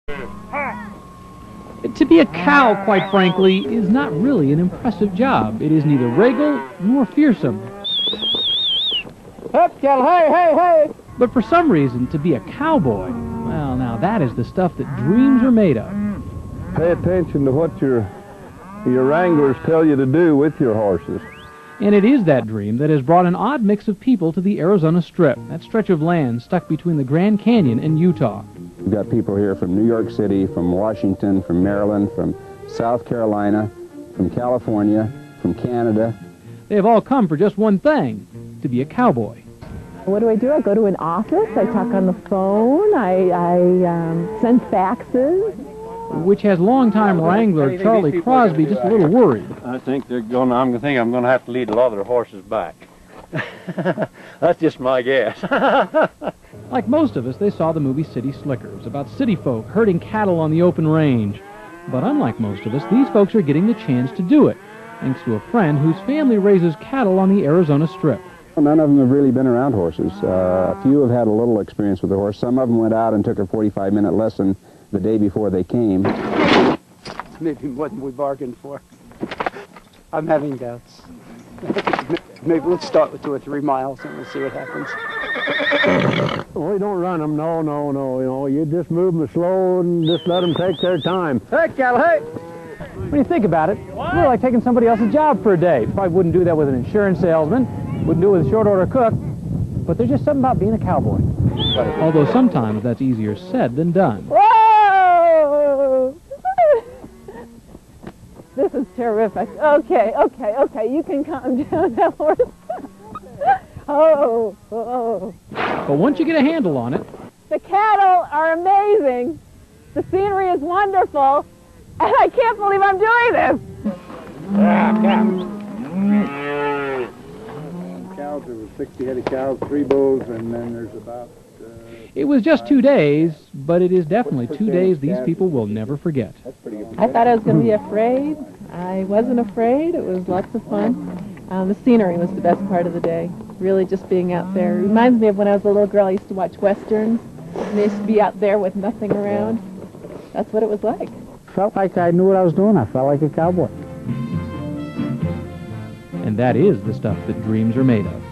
To be a cow, quite frankly, is not really an impressive job. It is neither regal nor fearsome. Up, gal, hey, hey, hey! But for some reason, to be a cowboy, well, now that is the stuff that dreams are made of. Pay attention to what your wranglers tell you to do with your horses. And it is that dream that has brought an odd mix of people to the Arizona Strip, that stretch of land stuck between the Grand Canyon and Utah. We've got people here from New York City, from Washington, from Maryland, from South Carolina, from California, from Canada. They have all come for just one thing, to be a cowboy. What do? I go to an office, I talk on the phone, I send faxes. Which has longtime wrangler Charlie Crosby just a little worried. I think I'm going to have to lead a lot of their horses back. That's just my guess. Like most of us, they saw the movie City Slickers, about city folk herding cattle on the open range. But unlike most of us, these folks are getting the chance to do it, thanks to a friend whose family raises cattle on the Arizona Strip. None of them have really been around horses. A few have had a little experience with the horse. Some of them went out and took a 45-minute lesson the day before they came. Maybe more than we bargained for. I'm having doubts. Maybe let's start with 2 or 3 miles and we'll see what happens. We don't run them, no. You know, you just move them slow and just let them take their time. Hey, gal, hey! When you think about it, it's really like taking somebody else's job for a day. Probably wouldn't do that with an insurance salesman, wouldn't do it with a short-order cook, but there's just something about being a cowboy. Although sometimes that's easier said than done. Whoa! This is terrific. Okay, you can calm down, that horse. Oh. But once you get a handle on it... The cattle are amazing. The scenery is wonderful. And I can't believe I'm doing this. Cows, there was 60 head of cows, 3 bulls, and then there's about... It was just 2 days, but it is definitely 2 days these people will never forget. I thought I was going to be afraid. I wasn't afraid. It was lots of fun. The scenery was the best part of the day. Really just being out there. It reminds me of when I was a little girl, I used to watch Westerns. And I used to be out there with nothing around. That's what it was like. Felt like I knew what I was doing. I felt like a cowboy. And that is the stuff that dreams are made of.